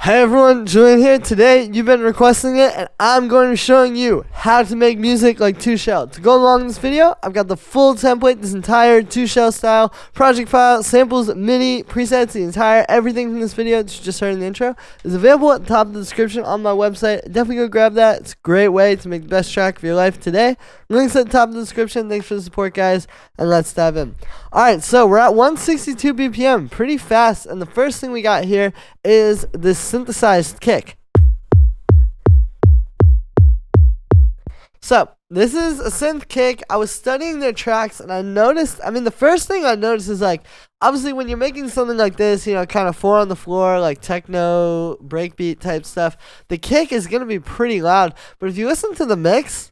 Hey everyone, Julian here. Today you've been requesting it and I'm going to be showing you how to make music like 2Shell. To go along in this video, I've got the full template, this entire 2Shell style project file, samples, MIDI, presets, the entire everything from this video that you just heard in the intro is available at the top of the description on my website. Definitely go grab that. It's a great way to make the best track of your life today. Links at the top of the description. Thanks for the support, guys, and let's dive in. Alright, so we're at 162 BPM, pretty fast, and the first thing we got here is this synthesized kick. So this is a synth kick. I was studying their tracks and I noticed, the first thing I noticed is like, obviously when you're making something like this, you know, kind of 4 on the floor, like techno, breakbeat type stuff, the kick is going to be pretty loud. But if you listen to the mix,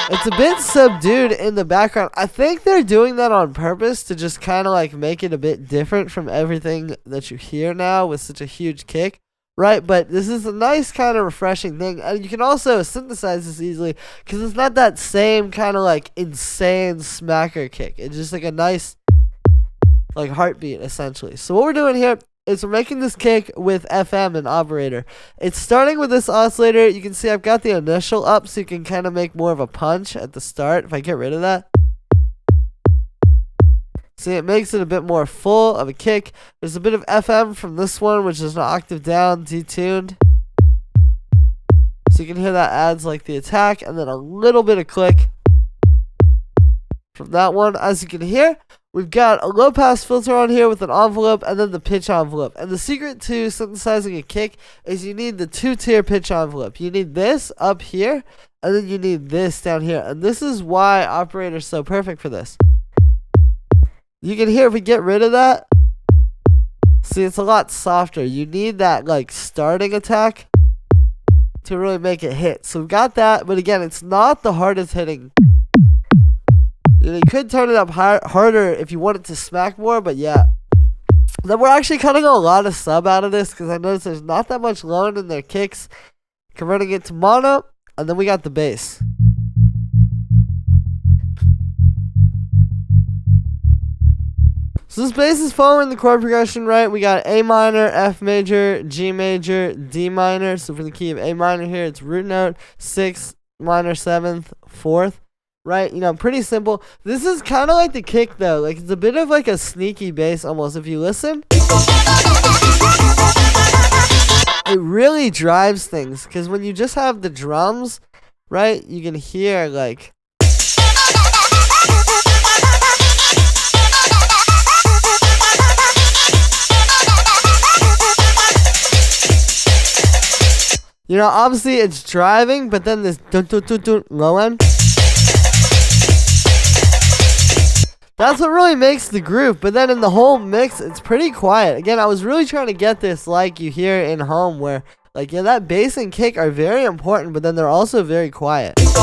it's a bit subdued in the background. I think they're doing that on purpose to just kind of like make it a bit different from everything that you hear now with such a huge kick, right? But this is a nice kind of refreshing thing. And you can also synthesize this easily because it's not that same kind of like insane smacker kick. It's just like a nice like heartbeat essentially. So what we're doing here is we're making this kick with FM and operator. It's starting with this oscillator. You can see I've got the initial up so you can kind of make more of a punch at the start. If I get rid of that, see, it makes it a bit more full of a kick. There's a bit of FM from this one, which is an octave down, detuned. So you can hear that adds like the attack, and then a little bit of click from that one. As you can hear, we've got a low pass filter on here with an envelope and then the pitch envelope. And the secret to synthesizing a kick is you need the 2-tier pitch envelope. You need this up here and then you need this down here. And this is why operator's so perfect for this. You can hear if we get rid of that, see, it's a lot softer. You need that like starting attack to really make it hit. So we've got that, but again, it's not the hardest hitting. You could turn it up harder if you want it to smack more, but yeah. Then we're actually cutting a lot of sub out of this because I noticed there's not that much low in their kicks. Converting it to mono, and then we got the bass. So this bass is following the chord progression, right? We got A minor, F major, G major, D minor. So for the key of A minor here, it's root note, 6th, minor 7th, 4th. Right, you know, pretty simple. This is kind of like the kick though. Like it's a bit of like a sneaky bass almost. If you listen, it really drives things. Because when you just have the drums, right, you can hear like. You know, obviously it's driving, but then this dun dun dun dun low end. That's what really makes the groove, but then in the whole mix, it's pretty quiet. Again, I was really trying to get this like you hear in home where, like, yeah, that bass and kick are very important, but then they're also very quiet. It's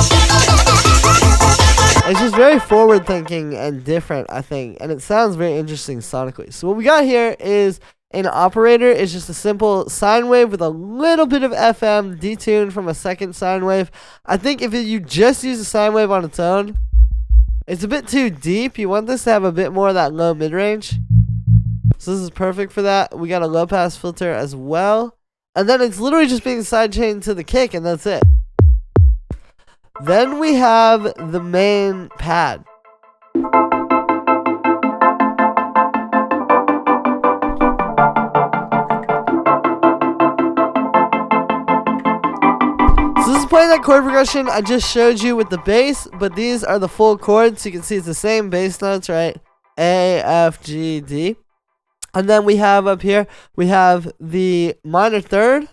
just very forward-thinking and different, I think, and it sounds very interesting sonically. So what we got here is an operator. It's just a simple sine wave with a little bit of FM detuned from a second sine wave. I think if you just use a sine wave on its own, it's a bit too deep. You want this to have a bit more of that low mid-range. So this is perfect for that. We got a low pass filter as well. And then it's literally just being sidechained to the kick and that's it. Then we have the main pad. Playing that chord progression I just showed you with the bass, but these are the full chords, so you can see it's the same bass notes, right? A, F, G, D. And then we have up here, we have the minor third,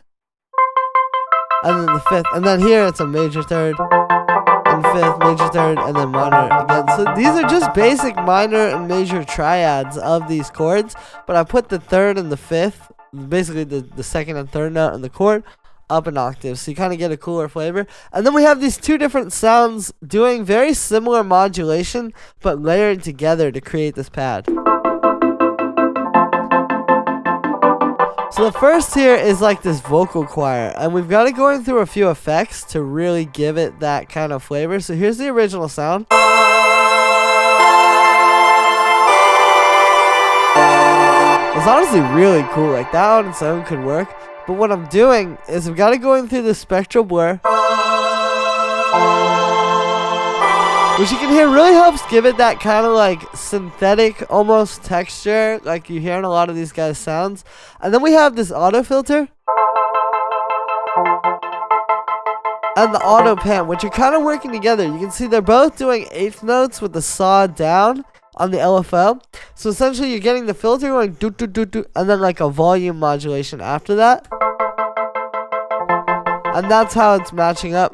and then the 5th. And then here it's a major third, and 5th, major third, and then minor again. So these are just basic minor and major triads of these chords, but I put the 3rd and the 5th, basically the 2nd and 3rd note in the chord, up an octave, so you kind of get a cooler flavor. And then we have these two different sounds doing very similar modulation but layered together to create this pad. So the first here is like this vocal choir, and we've got it going through a few effects to really give it that kind of flavor. So here's the original sound. It's honestly really cool. Like that on its own could work. But what I'm doing is I've got it going through the spectral blur, which you can hear really helps give it that kind of like synthetic almost texture like you hear in a lot of these guys' sounds. And then we have this auto filter and the auto pan, which are kind of working together. You can see they're both doing eighth notes with the saw down on the LFO. So essentially you're getting the filter going do do do do, and then like a volume modulation after that. And that's how it's matching up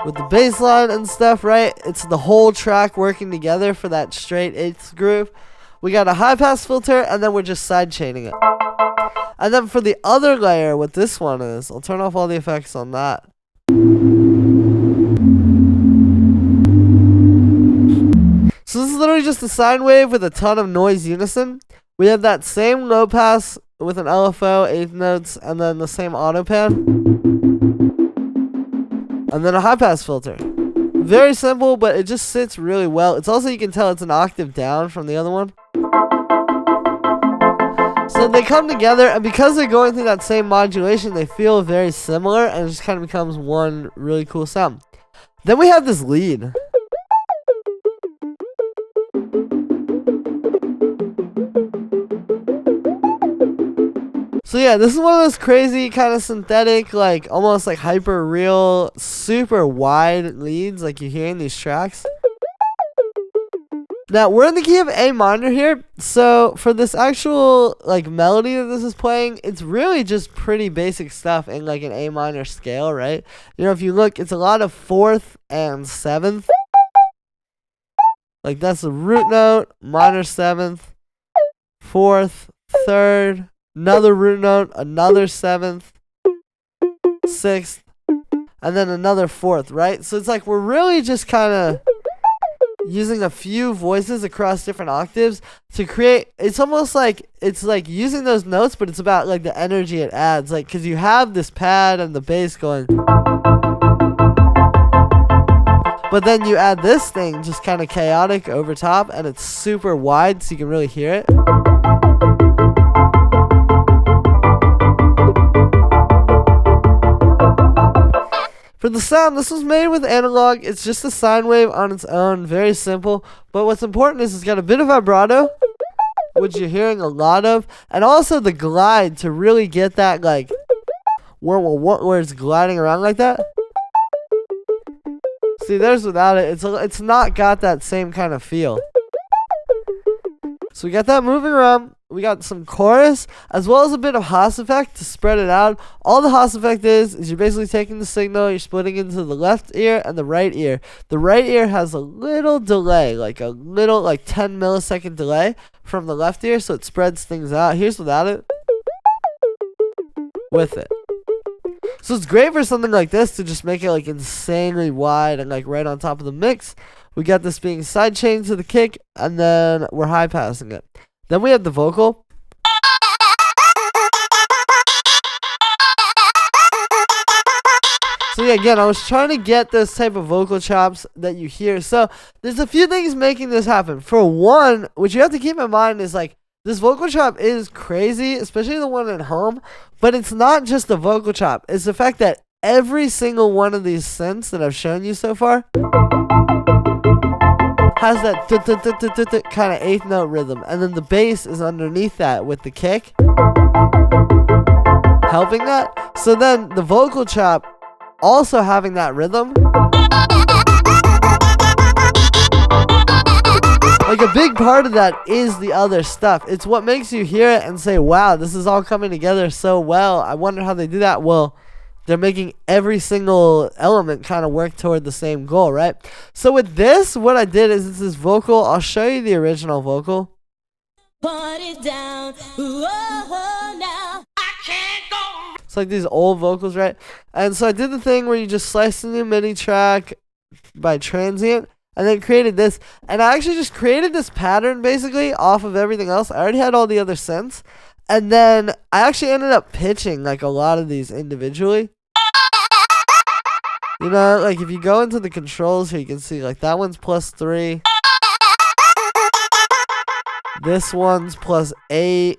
with the bass line and stuff, right? It's the whole track working together for that straight eighth groove. We got a high pass filter, and then we're just side chaining it. And then for the other layer, what this one is, I'll turn off all the effects on that. So this is literally just a sine wave with a ton of noise unison. We have that same low pass with an LFO, eighth notes, and then the same auto pan. And then a high pass filter. Very simple, but it just sits really well. It's also, you can tell it's an octave down from the other one. So they come together, and because they're going through that same modulation, they feel very similar, and it just kind of becomes one really cool sound. Then we have this lead. So yeah, this is one of those crazy kind of synthetic, like almost like hyper real, super wide leads like you hear in these tracks. Now we're in the key of A minor here, so for this actual like melody that this is playing, it's really just pretty basic stuff in like an A minor scale, right? You know, if you look, it's a lot of fourth and seventh. Like that's the root note, minor seventh, fourth, third, another root note, another seventh, sixth, and then another fourth, right? So it's like we're really just kind of using a few voices across different octaves to create, it's almost like, it's like using those notes, but it's about like the energy it adds, like, because you have this pad and the bass going, but then you add this thing just kind of chaotic over top, and it's super wide so you can really hear it. For the sound, this was made with analog. It's just a sine wave on its own, very simple. But what's important is it's got a bit of vibrato, which you're hearing a lot of, and also the glide to really get that like where it's gliding around like that. See, there's without it, it's not got that same kind of feel. So we got that moving around. We got some chorus, as well as a bit of Haas effect to spread it out. All the Haas effect is you're basically taking the signal, you're splitting into the left ear and the right ear. The right ear has a little delay, like a little, like 10 millisecond delay from the left ear, so it spreads things out. Here's without it. With it. So it's great for something like this to just make it like insanely wide and like right on top of the mix. We got this being sidechained to the kick, and then we're high passing it. Then we have the vocal. So yeah, again, I was trying to get those type of vocal chops that you hear. So there's a few things making this happen. For one, what you have to keep in mind is like this vocal chop is crazy, especially the one at home. But it's not just the vocal chop. It's the fact that every single one of these synths that I've shown you so far has that kind of eighth note rhythm, and then the bass is underneath that with the kick helping that. So then the vocal chop also having that rhythm, like a big part of that is the other stuff. It's what makes you hear it and say, wow, this is all coming together so well. I wonder how they do that. Well, they're making every single element kind of work toward the same goal, right? So with this, what I did is it's this vocal. I'll show you the original vocal. Put it down. Whoa, now I can't go. It's like these old vocals, right? And so I did the thing where you just slice the new MIDI track by transient, and then created this. And I actually just created this pattern basically off of everything else. I already had all the other synths. And then I actually ended up pitching like a lot of these individually. You know, like if you go into the controls here, you can see like that one's +3. This one's +8.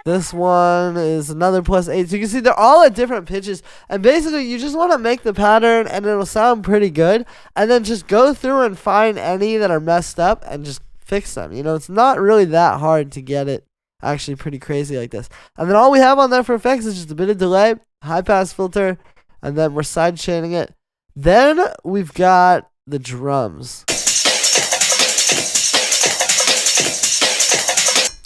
This one is another +8. So you can see they're all at different pitches. And basically, you just want to make the pattern and it'll sound pretty good. And then just go through and find any that are messed up and just fix them. You know, it's not really that hard to get it actually pretty crazy like this. And then all we have on there for effects is just a bit of delay, high pass filter, and then we're side chaining it. Then we've got the drums.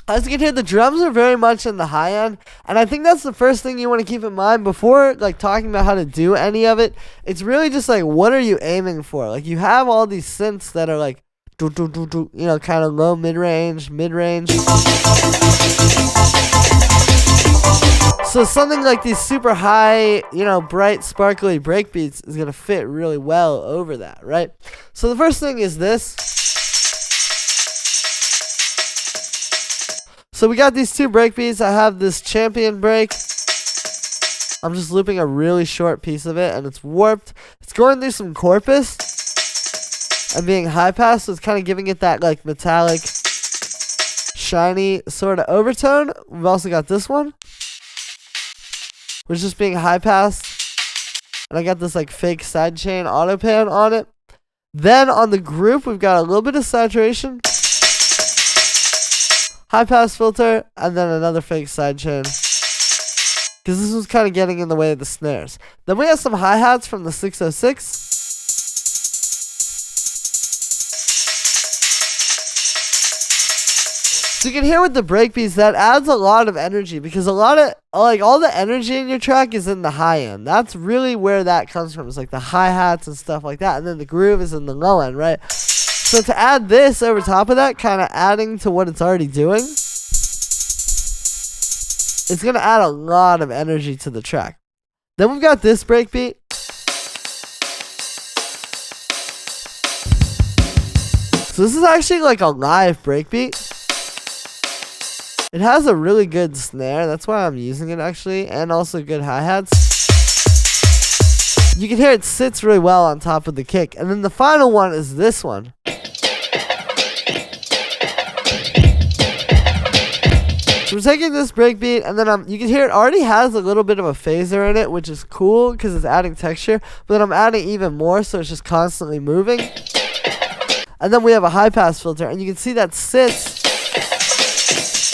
As you can hear, the drums are very much in the high end, and I think that's the first thing you want to keep in mind before like talking about how to do any of it. It's really just like, what are you aiming for? Like, you have all these synths that are like, you know, kind of low mid-range. So something like these super high, you know, bright, sparkly breakbeats is gonna fit really well over that, right? So the first thing is this. So we got these two breakbeats. I have this champion break. I'm just looping a really short piece of it, and it's warped. It's going through some corpus and being high pass, so it's kind of giving it that like metallic, shiny sort of overtone. We've also got this one, which is just being high pass, and I got this like fake sidechain auto pan on it. Then on the group, we've got a little bit of saturation, high pass filter, and then another fake sidechain, because this was kind of getting in the way of the snares. Then we have some hi-hats from the 606. So you can hear with the breakbeats, that adds a lot of energy, because a lot of, like, all the energy in your track is in the high end. That's really where that comes from. It's like the hi-hats and stuff like that, and then the groove is in the low end, right? So to add this over top of that, kind of adding to what it's already doing, it's going to add a lot of energy to the track. Then we've got this breakbeat. So this is actually like a live breakbeat. It has a really good snare. That's why I'm using it actually. And also good hi-hats. You can hear it sits really well on top of the kick. And then the final one is this one. So we're taking this breakbeat, and then you can hear it already has a little bit of a phaser in it, which is cool because it's adding texture. But then I'm adding even more, so it's just constantly moving. And then we have a high pass filter, and you can see that sits,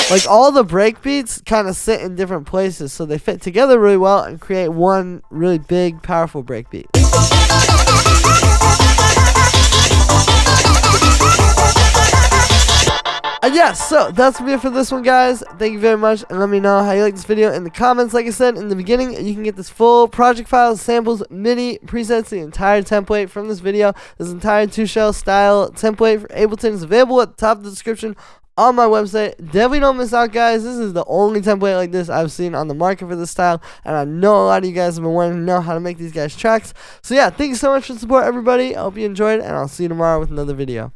like all the breakbeats kind of sit in different places, so they fit together really well and create one really big, powerful breakbeat. And yes, so that's it for this one, guys. Thank you very much, and let me know how you like this video in the comments. Like I said in the beginning, you can get this full project files, samples, MIDI, presets, the entire template from this video. This entire 2-shell style template for Ableton is available at the top of the description on my website. Definitely don't miss out, guys. This is the only template like this I've seen on the market for this style, and I know a lot of you guys have been wanting to know how to make these guys tracks. So yeah, thank you so much for the support, everybody. I hope you enjoyed, and I'll see you tomorrow with another video.